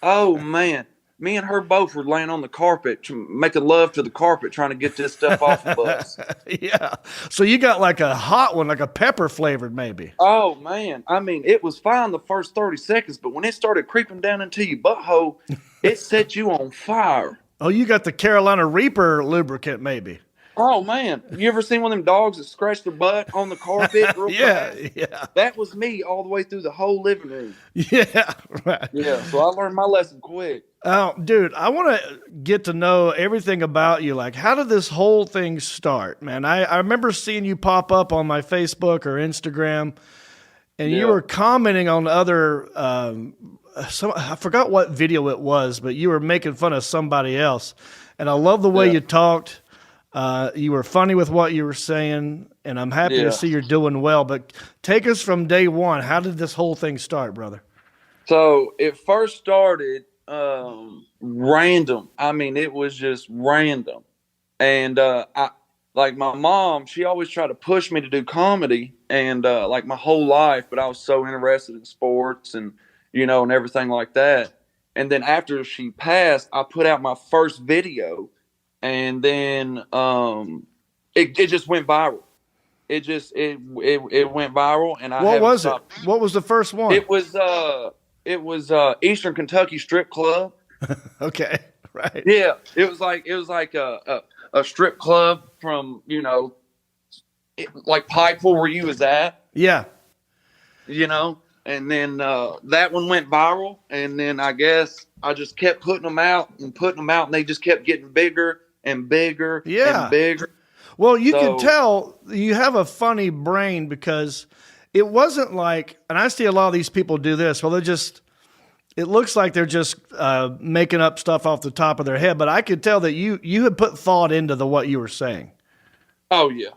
Oh man, me and her both were laying on the carpet, making love to the carpet, trying to get this stuff off of us. Yeah, so you got like a hot one, like a pepper flavored, maybe. Oh man, I mean, it was fine the first 30 seconds, but when it started creeping down into your butthole, it set you on fire. Oh, you got the Carolina Reaper lubricant, maybe. Oh, man. You ever seen one of them dogs that scratch their butt on the carpet real fast? Yeah. That was me all the way through the whole living room. Yeah, right. Yeah, so I learned my lesson quick. Oh, dude, I want to get to know everything about you. Like, how did this whole thing start, man? I remember seeing you pop up on my Facebook or Instagram, and you were commenting on other I forgot what video it was, but you were making fun of somebody else. And I love the way you talked. You were funny with what you were saying, and I'm happy to see you're doing well. But take us from day one. How did this whole thing start, brother? So it first started random. I mean, it was just random. And my mom, she always tried to push me to do comedy, and like my whole life, but I was so interested in sports and and everything like that. And then after she passed, I put out my first video, and then it just went viral. It went viral, and what was it? What was the first one? It was Eastern Kentucky Strip Club. Okay, right. Yeah, it was like a strip club from like Pikeville where you was at. Yeah. And then that one went viral, and then I guess I just kept putting them out, and they just kept getting bigger and bigger and bigger. Well, you can tell you have a funny brain, because it wasn't like, and I see a lot of these people do this, well, it looks like they're just making up stuff off the top of their head, but I could tell that you had put thought into what you were saying. Oh, yeah.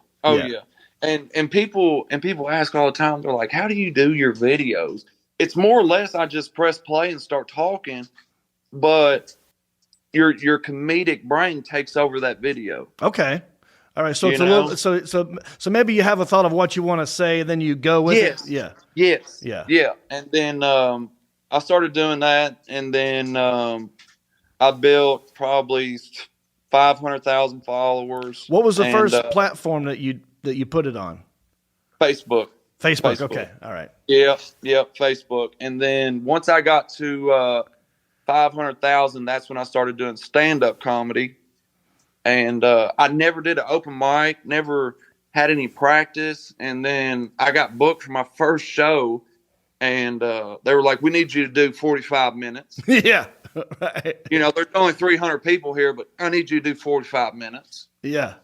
And people ask all the time, they're like, how do you do your videos? It's more or less I just press play and start talking, but your comedic brain takes over that video. Okay. All right. So it's a little so maybe you have a thought of what you want to say, and then you go with it. Yeah. Yes. Yeah. Yeah. And then I started doing that, and then I built probably 500,000 followers. What was the first platform that you put it on? Facebook. Facebook. Okay. All right. Yep. Facebook. And then once I got to 500,000, that's when I started doing stand-up comedy. And I never did an open mic, never had any practice. And then I got booked for my first show, and they were like, we need you to do 45 minutes. Yeah. Right. There's only 300 people here, but I need you to do 45 minutes. Yeah.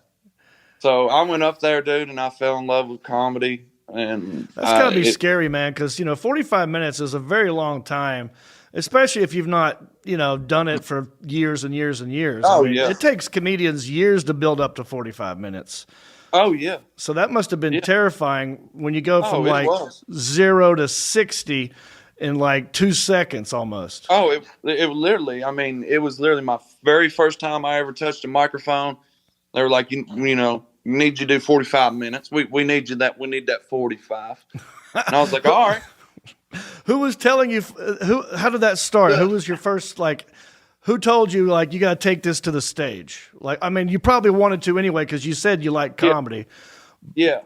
So I went up there, dude, and I fell in love with comedy. And That's got to be scary, man, because, 45 minutes is a very long time, especially if you've not, done it for years and years and years. Oh, yeah. It takes comedians years to build up to 45 minutes. Oh, yeah. So that must have been terrifying when you go from it was. 0 to 60 in like 2 seconds almost. Oh, it literally, it was literally my very first time I ever touched a microphone. They were like, you need you to do 45 minutes. We need you we need that 45. And I was like, all right. Who was telling you, how did that start? Who was your first, who told you, you got to take this to the stage? You probably wanted to anyway, because you said you like comedy. Yeah.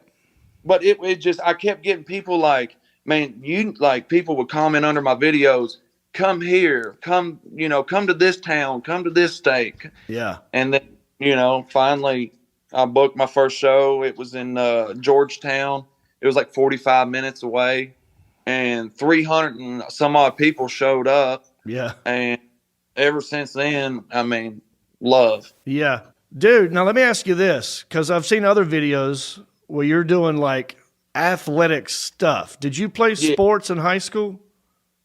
But it just, I kept getting people people would comment under my videos, come here, come to this town, come to this state. Yeah. And then, finally I booked my first show. It was in Georgetown. It was like 45 minutes away, and 300 and some odd people showed up. Yeah. And ever since then, love. Yeah. Dude, now let me ask you this, because I've seen other videos where you're doing athletic stuff. Did you play sports in high school?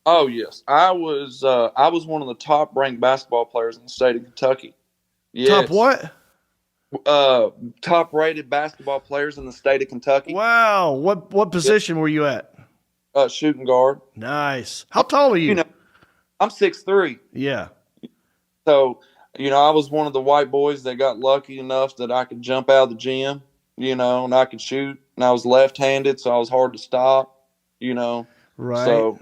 Oh, yes. I was one of the top ranked basketball players in the state of Kentucky. Yes. Top what? Top rated basketball players in the state of Kentucky. Wow. What position were you at? Shooting guard. Nice. How tall are you? I'm 6'3". Yeah. So, I was one of the white boys that got lucky enough that I could jump out of the gym, and I could shoot. And I was left-handed, so I was hard to stop, Right. So,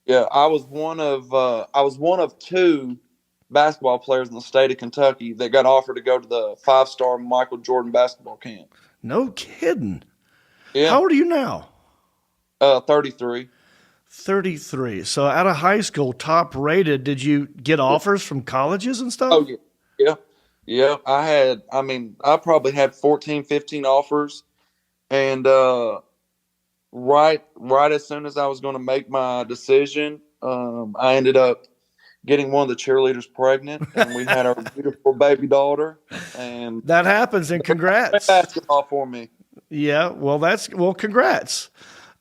yeah, I was one of two basketball players in the state of Kentucky that got offered to go to the 5-star Michael Jordan basketball camp. No kidding. Yeah. How old are you now? 33. 33. So out of high school, top rated, did you get offers from colleges and stuff? Oh, yeah. Yeah. I probably had 14, 15 offers. And right as soon as I was going to make my decision, I ended up getting one of the cheerleaders pregnant, and we had our beautiful baby daughter. And that happens, and congrats. Basketball for me. Yeah, well, congrats.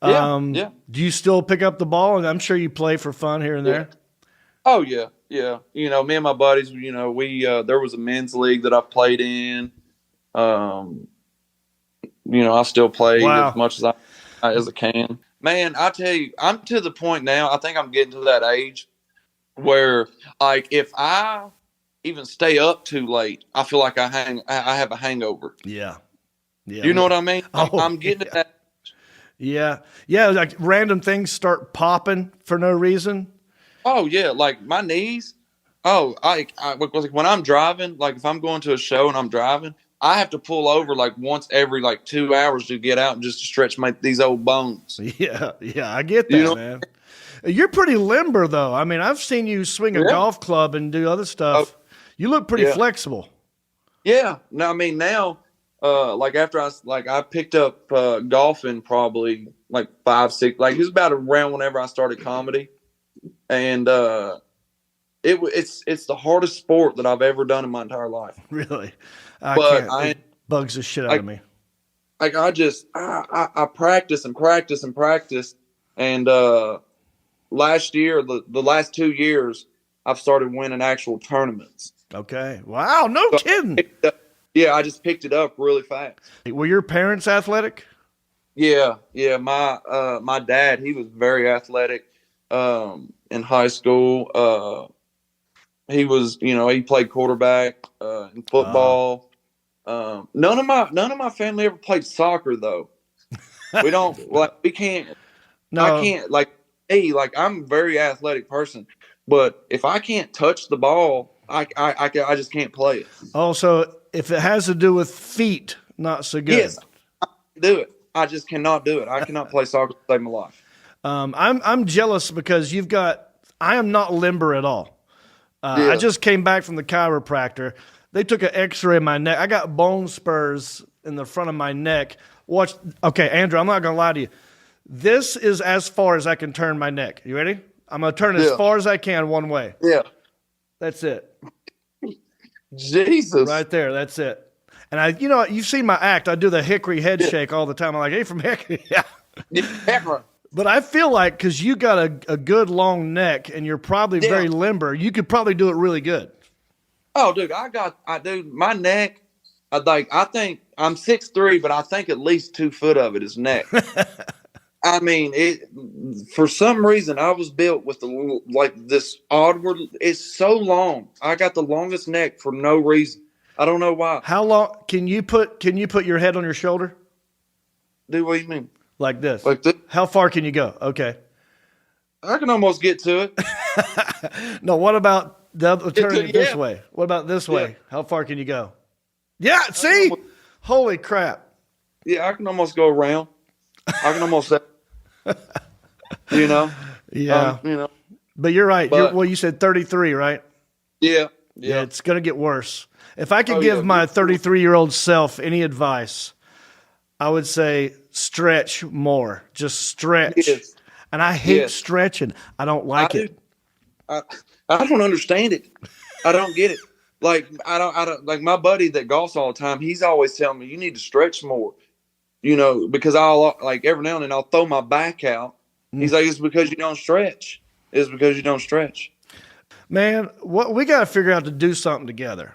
Yeah. Do you still pick up the ball? And I'm sure you play for fun here and there. Oh yeah. Me and my buddies, we there was a men's league that I played in. I still play as much as I can. Man, I tell you, I'm to the point now. I think I'm getting to that age where, if I even stay up too late, I feel like I have a hangover. Yeah. You know what I mean? Oh, I'm getting to that. Yeah. Like random things start popping for no reason. Oh yeah, like my knees. Oh, when I'm driving, if I'm going to a show and I'm driving, I have to pull over once every 2 hours to get out and just to stretch these old bones. Yeah, I get that, man. You're pretty limber though. I've seen you swing a golf club and do other stuff. You look pretty flexible. Yeah. No, now. After I picked up golfing probably 5, 6, it was about around whenever I started comedy, and it's the hardest sport that I've ever done in my entire life. Really, it bugs the shit out of me. I practice and practice and practice, and last year, the last 2 years, I've started winning actual tournaments. Okay, wow, no kidding. Yeah, I just picked it up really fast. Were your parents athletic? Yeah. My dad, he was very athletic in high school. He was, he played quarterback in football. None of my family ever played soccer though. We don't we can't. No. I can't I'm a very athletic person, but if I can't touch the ball, I just can't play it. Oh, so if it has to do with feet, not so good. Yes, I can do it. I just cannot do it. I cannot play soccer to save my life. I'm jealous because I am not limber at all. I just came back from the chiropractor. They took an X-ray of my neck. I got bone spurs in the front of my neck. Okay, Andrew, I'm not gonna lie to you. This is as far as I can turn my neck. You ready? I'm gonna turn as far as I can one way. Yeah. That's it. Jesus. Right there. That's it. And you've seen my act. I do the hickory head shake all the time. I'm like, hey, from Hickory. Yeah. Yeah. But I feel like because you got a good long neck and you're probably very limber, you could probably do it really good. Oh, dude, dude, my neck. I think I'm 6'3", but I think at least 2 foot of it is neck. I mean, for some reason I was built with this oddward. It's so long. I got the longest neck for no reason. I don't know why. How long can you put your head on your shoulder? Dude, what do you mean? Like this. Like this? How far can you go? Okay. I can almost get to it. No, what about turning it this yeah. way? What about this way? Yeah. How far can you go? Yeah, see? Holy crap. Yeah, I can almost go around. I can almost you know? Yeah. You know. But you're right. But, you said 33, right? Yeah. Yeah, it's going to get worse. If I could Oh, give yeah. my 33-year-old self any advice, I would say stretch more. Just stretch. Yes. And I hate Yes. stretching. I don't like it. I don't understand it. I don't get it. Like I don't like my buddy that golfs all the time. He's always telling me you need to stretch more. You know, because I'll like every now and then I'll throw my back out. He's like, it's because you don't stretch. It's because you don't stretch. Man, we got to figure out to do something together.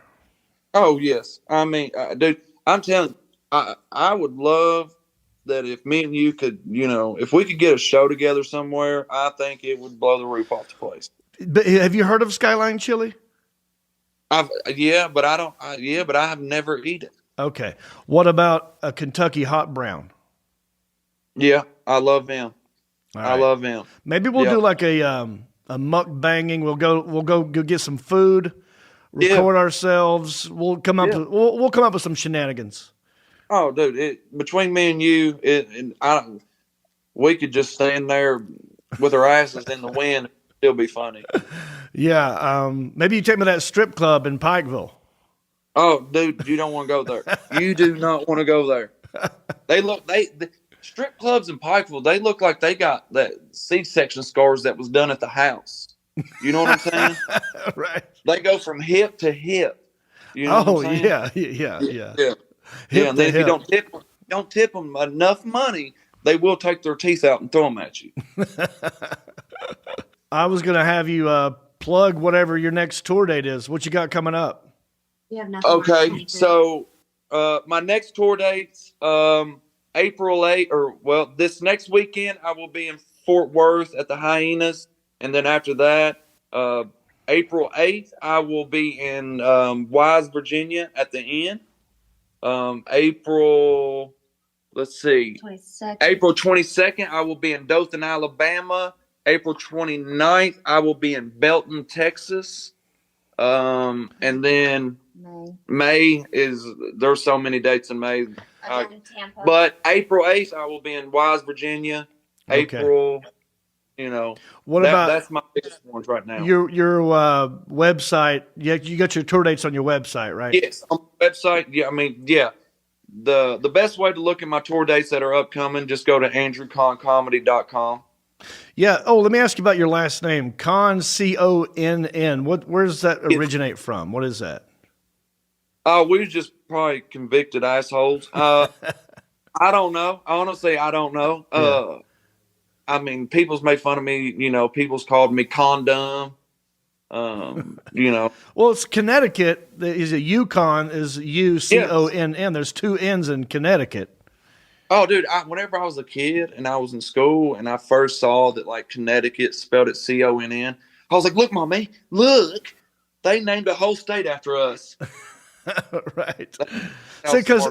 Oh yes, I mean, dude, I'm telling you, I would love that if me and you could, you know, if we could get a show together somewhere, I think it would blow the roof off the place. But have you heard of Skyline Chili? But I have never eaten it. Okay. What about a Kentucky Hot Brown? Yeah, I love them. All I right. love them. Maybe we'll do like a mukbanging. We'll go get some food, record ourselves. We'll come up we'll come up with some shenanigans. Oh, dude! Between me and you, we could just stand there with our asses in the wind. It'll be funny. Yeah. Maybe you take me to that strip club in Pikeville. Oh, dude, you don't want to go there. You do not want to go there. The strip clubs in Pikeville, they look like they got that C-section scars that was done at the house. You know what I'm saying? Right. They go from hip to hip. You know what I'm saying? Yeah. Yeah, and then if you don't tip them enough money, they will take their teeth out and throw them at you. I was going to have you plug whatever your next tour date is. What you got coming up? Okay, so my next tour dates, April 8th, this next weekend I will be in Fort Worth at the Hyenas, and then after that, April 8th I will be in Wise, Virginia at the Inn. April 22nd I will be in Dothan, Alabama. April 29th I will be in Belton, Texas. And then May there's so many dates in May. But April 8th I will be in Wise, Virginia. Okay. April, you know. That's my biggest ones right now. Your website, you got your tour dates on your website, right? Yes, on the website. Yeah, I mean, yeah. The best way to look at my tour dates that are upcoming, just go to andrewconncomedy.com. Yeah. Oh, let me ask you about your last name, Conn, Conn. Where does that originate from? What is that? We were just probably convicted assholes. I don't know. Honestly, I don't know. Yeah. I mean, people's made fun of me. You know, people's called me condom. You know. Well, it's Connecticut. Is it Yukon? Is Conn? There's 2 N's in Connecticut. Oh, dude! Whenever I was a kid and I was in school and I first saw that like Connecticut spelled it Conn, I was like, "Look, mommy, look! They named a whole state after us." Right. See, because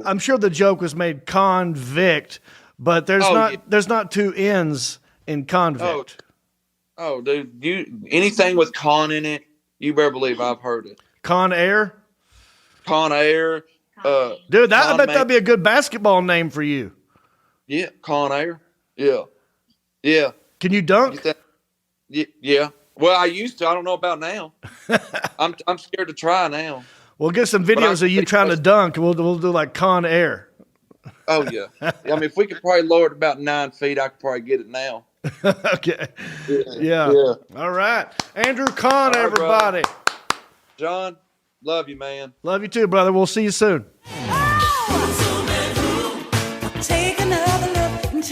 I'm sure the joke was made convict, but there's not 2 N's in convict. Oh, dude! Anything with con in it, you better believe I've heard it. Con Air. Con Air. Dude, I bet that'd be a good basketball name for you. Yeah, Con Air. Yeah. Can you dunk? Yeah. Well, I used to. I don't know about now. I'm scared to try now. We'll get some videos of you trying to dunk. We'll do like Con Air. Oh yeah. I mean, if we could probably lower it about 9 feet, I could probably get it now. Okay. Yeah. All right, Andrew Conn, everybody. Brother. John, love you, man. Love you too, brother. We'll see you soon. Take another look and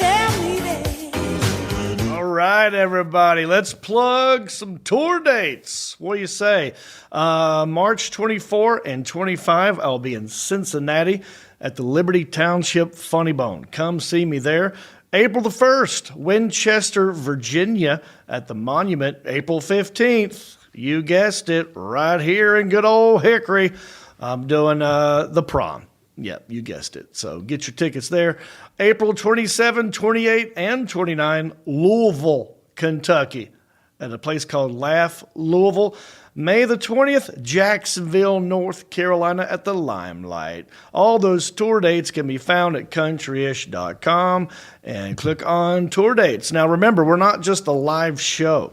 right, everybody. Let's plug some tour dates. What do you say? March 24 and 25, I'll be in Cincinnati at the Liberty Township Funny Bone. Come see me there. April the 1st, Winchester, Virginia at the Monument. April 15th, you guessed it, right here in good old Hickory. I'm doing the Prom. Yep, you guessed it. So get your tickets there. April 27, 28, and 29, Louisville, Kentucky, at a place called Laugh Louisville. May the 20th, Jacksonville, North Carolina at the Limelight. All those tour dates can be found at countryish.com and click on tour dates. Now remember, we're not just a live show.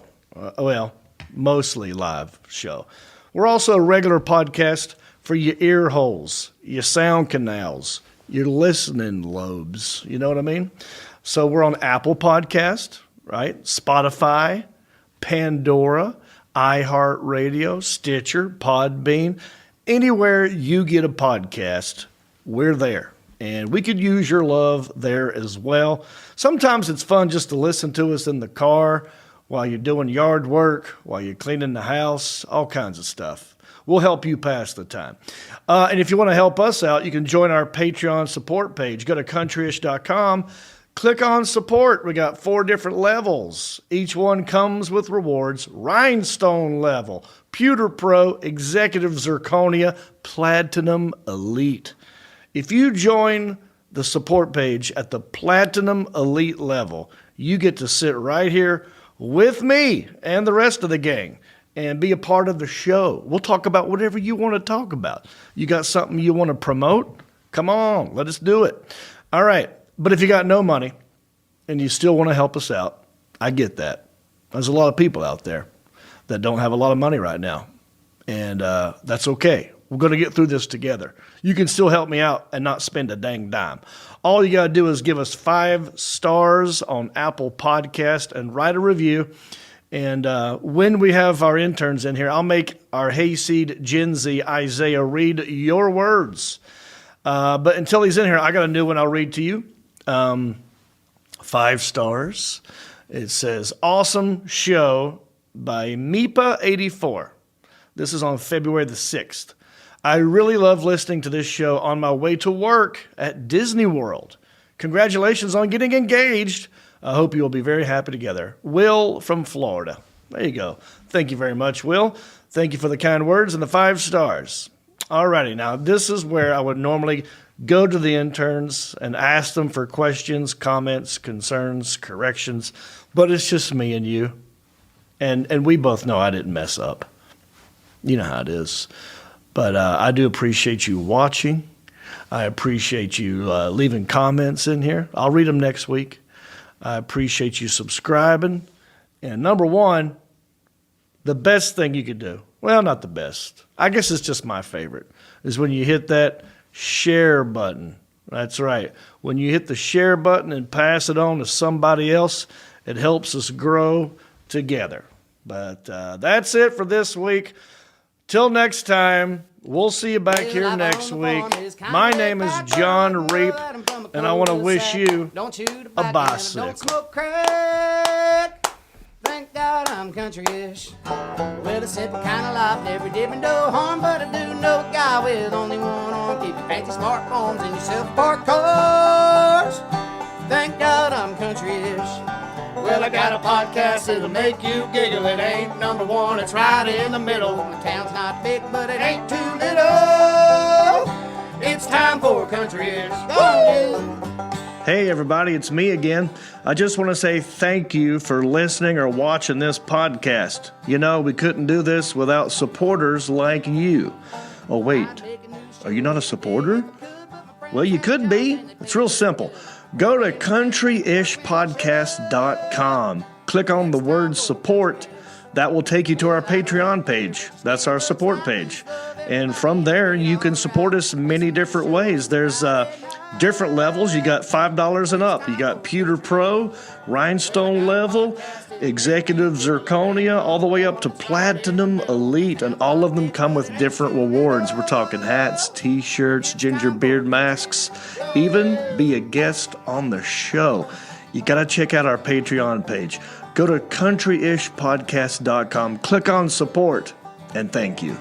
Mostly live show. We're also a regular podcast for your ear holes, your sound canals, your listening lobes. You know what I mean? So we're on Apple Podcast, right? Spotify, Pandora, iHeartRadio, Stitcher, Podbean. Anywhere you get a podcast, we're there. And we could use your love there as well. Sometimes it's fun just to listen to us in the car while you're doing yard work, while you're cleaning the house, all kinds of stuff. We'll help you pass the time. And if you want to help us out, you can join our Patreon support page. Go to countryish.com, click on support. We got 4 different levels. Each one comes with rewards. Rhinestone level, Pewter Pro, Executive Zirconia, Platinum Elite. If you join the support page at the Platinum Elite level, you get to sit right here with me and the rest of the gang and be a part of the show. We'll talk about whatever you want to talk about. You got something you want to promote? Come on, let us do it. All right, but if you got no money and you still want to help us out, I get that. There's a lot of people out there that don't have a lot of money right now, and that's okay. We're going to get through this together. You can still help me out and not spend a dang dime. All you got to do is give us 5 stars on Apple Podcast and write a review. And when we have our interns in here, I'll make our hayseed Gen Z Isaiah read your words. But until he's in here, I got a new one I'll read to you. 5 stars. It says, awesome show by Meepa84. This is on February the 6th. I really love listening to this show on my way to work at Disney World. Congratulations on getting engaged. I hope you will be very happy together. Will from Florida. There you go. Thank you very much, Will. Thank you for the kind words and the 5 stars. All righty. Now, this is where I would normally go to the interns and ask them for questions, comments, concerns, corrections. But it's just me and you. And we both know I didn't mess up. You know how it is. But I do appreciate you watching. I appreciate you leaving comments in here. I'll read them next week. I appreciate you subscribing. And number 1, the best thing you could do, well, not the best, I guess it's just my favorite, is when you hit that share button. That's right. When you hit the share button and pass it on to somebody else, it helps us grow together. But that's it for this week. Till next time, we'll see you back here next week. My name is John Reap, and I want to wish you a bicycle. Thank God I'm country-ish. Well, a simple kind of life, never did me no harm, but I do know a guy with only one arm. Keep your fancy smartphones and your self-parked cars. Thank God I'm country-ish. Well, I got a podcast that'll make you giggle. It ain't number 1, it's right in the middle. My town's not big, but it ain't too little. It's time for country-ish. Go on, you. Hey everybody, it's me again. I just want to say thank you for listening or watching this podcast. You know, we couldn't do this without supporters like you. Oh wait, are you not a supporter? Well, you could be. It's real simple. Go to countryishpodcast.com. Click on the word support. That will take you to our Patreon page. That's our support page. And from there, you can support us many different ways. There's different levels. You got $5 and up. You got Pewter Pro, Rhinestone level, Executive Zirconia, all the way up to Platinum Elite. And all of them come with different rewards. We're talking hats, t-shirts, ginger beard masks, even be a guest on the show. You got to check out our Patreon page. Go to countryishpodcast.com, click on support, and thank you.